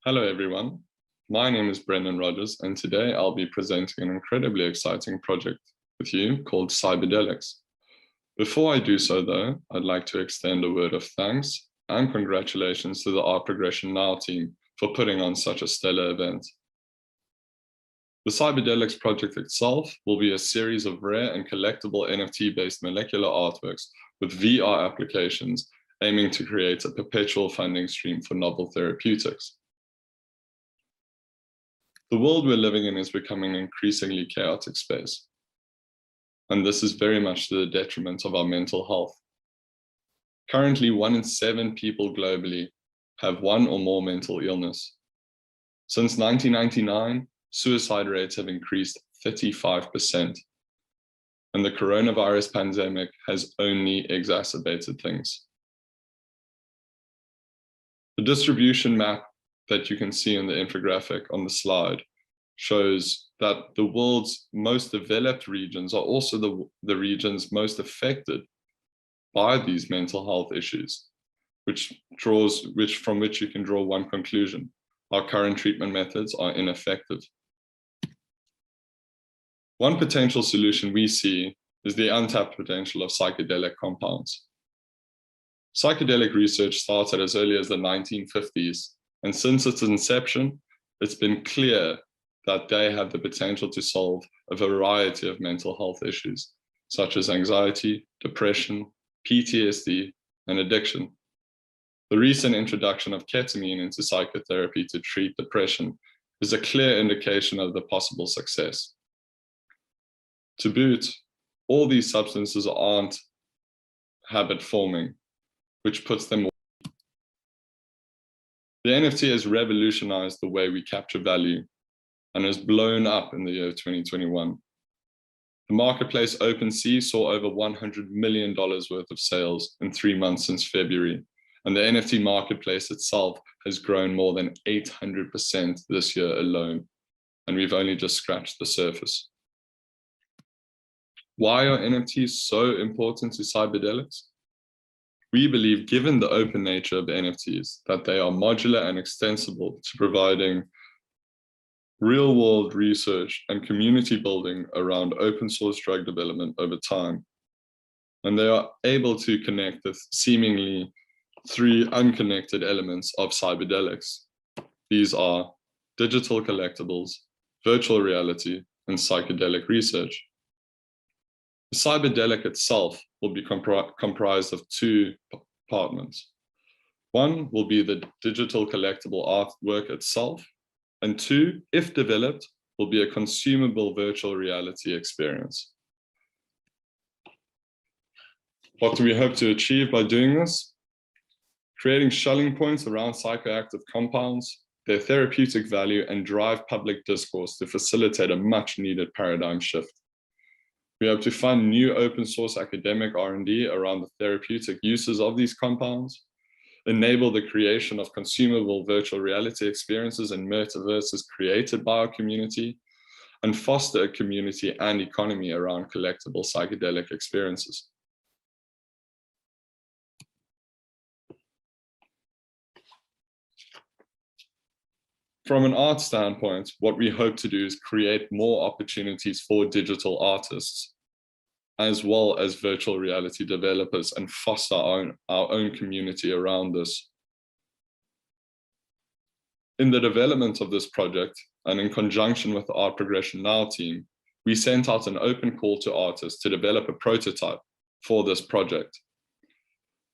Hello everyone, my name is Brendan Rodgers and today I'll be presenting an incredibly exciting project with you called Cyberdelics. Before I do so though, I'd like to extend a word of thanks and congratulations to the Art Progression Now team for putting on such a stellar event. The Cyberdelics project itself will be a series of rare and collectible NFT-based molecular artworks with VR applications aiming to create a perpetual funding stream for novel therapeutics. The world we're living in is becoming an increasingly chaotic space, and this is very much to the detriment of our mental health. Currently, 1 in 7 people globally have one or more mental illness. Since 1999, suicide rates have increased 35%, and the coronavirus pandemic has only exacerbated things. The distribution map that you can see in the infographic on the slide shows that the world's most developed regions are also the regions most affected by these mental health issues, from which you can draw one conclusion: our current treatment methods are ineffective. One potential solution we see is the untapped potential of psychedelic compounds. Psychedelic research started as early as the 1950s, and since its inception, it's been clear that they have the potential to solve a variety of mental health issues, such as anxiety, depression, PTSD, and addiction. The recent introduction of ketamine into psychotherapy to treat depression is a clear indication of the possible success. To boot, all these substances aren't habit-forming, which puts them. The NFT has revolutionized the way we capture value and has blown up in the year 2021. The marketplace OpenSea saw over $100 million worth of sales in 3 months since February, and the NFT marketplace itself has grown more than 800% this year alone, and we've only just scratched the surface. Why are NFTs so important to Cyberdelics? We believe, given the open nature of NFTs, that they are modular and extensible to providing real-world research and community building around open source drug development over time. And they are able to connect the seemingly 3 unconnected elements of Cyberdelics. These are digital collectibles, virtual reality, and psychedelic research. The Cyberdelic itself will be comprised of 2 compartments. One will be the digital collectible artwork itself, and 2, if developed, will be a consumable virtual reality experience. What do we hope to achieve by doing this? Creating Schelling points around psychoactive compounds, their therapeutic value, and drive public discourse to facilitate a much-needed paradigm shift. We hope to fund new open source academic R&D around the therapeutic uses of these compounds, enable the creation of consumable virtual reality experiences and metaverses created by our community, and foster a community and economy around collectible psychedelic experiences. From an art standpoint, what we hope to do is create more opportunities for digital artists, as well as virtual reality developers, and foster our own community around this. In the development of this project, and in conjunction with the Art Progression Now team, we sent out an open call to artists to develop a prototype for this project.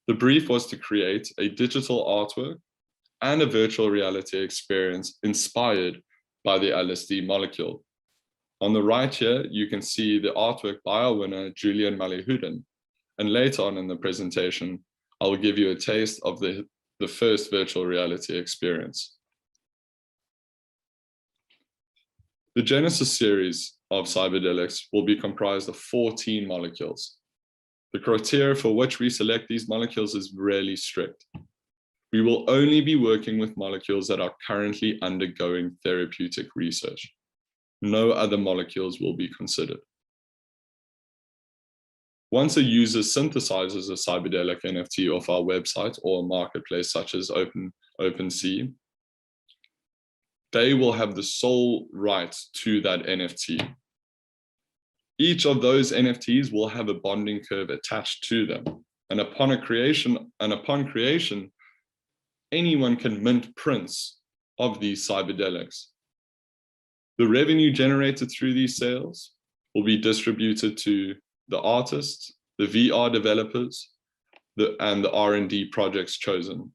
The brief was to create a digital artwork and a virtual reality experience inspired by the LSD molecule. On the right here, you can see the artwork by our winner, Julian Malihudin. And later on in the presentation, I will give you a taste of the first virtual reality experience. The Genesis series of Cyberdelics will be comprised of 14 molecules. The criteria for which we select these molecules is really strict. We will only be working with molecules that are currently undergoing therapeutic research. No other molecules will be considered. Once a user synthesizes a Cyberdelic NFT off our website or a marketplace such as OpenSea, they will have the sole right to that NFT. Each of those NFTs will have a bonding curve attached to them. And upon creation, anyone can mint prints of these cyberdelics. The revenue generated through these sales will be distributed to the artists, the VR developers, and the R&D projects chosen.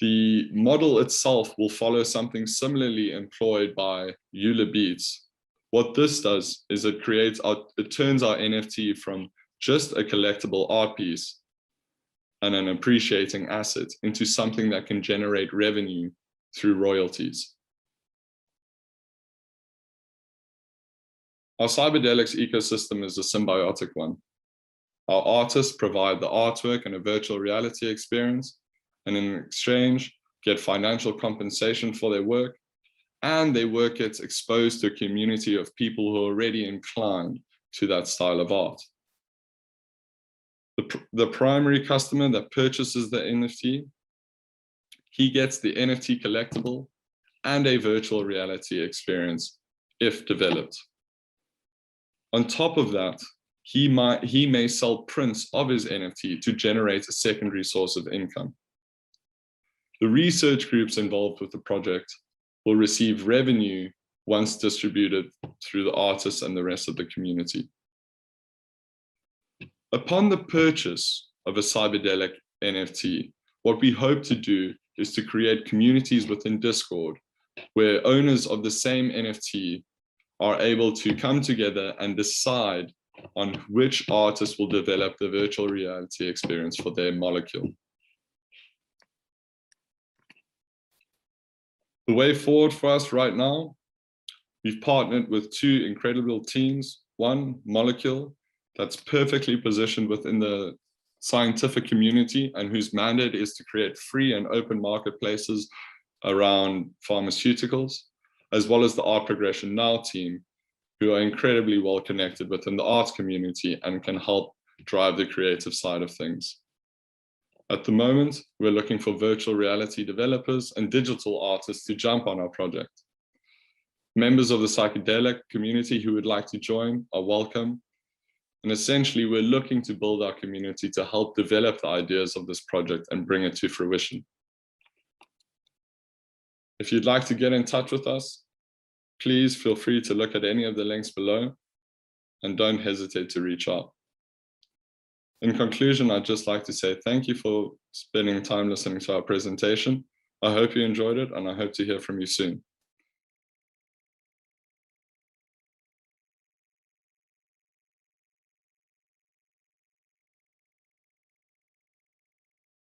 The model itself will follow something similarly employed by Euler Beats. What this does is it turns our NFT from just a collectible art piece and an appreciating asset into something that can generate revenue through royalties. Our Cyberdelics ecosystem is a symbiotic one. Our artists provide the artwork and a virtual reality experience, and in exchange, get financial compensation for their work, and their work gets exposed to a community of people who are already inclined to that style of art. The primary customer that purchases the NFT, he gets the NFT collectible and a virtual reality experience if developed. On top of that, he may sell prints of his NFT to generate a secondary source of income. The research groups involved with the project will receive revenue once distributed through the artists and the rest of the community. Upon the purchase of a Cyberdelic NFT, what we hope to do is to create communities within Discord where owners of the same NFT are able to come together and decide on which artist will develop the virtual reality experience for their molecule. The way forward for us right now, we've partnered with two incredible teams. One, Molecule, that's perfectly positioned within the scientific community and whose mandate is to create free and open marketplaces around pharmaceuticals, as well as the Art Progression Now team, who are incredibly well connected within the arts community and can help drive the creative side of things. At the moment, we're looking for virtual reality developers and digital artists to jump on our project. Members of the psychedelic community who would like to join are welcome. And essentially, we're looking to build our community to help develop the ideas of this project and bring it to fruition. If you'd like to get in touch with us, please feel free to look at any of the links below and don't hesitate to reach out. In conclusion, I'd just like to say thank you for spending time listening to our presentation. I hope you enjoyed it and I hope to hear from you soon.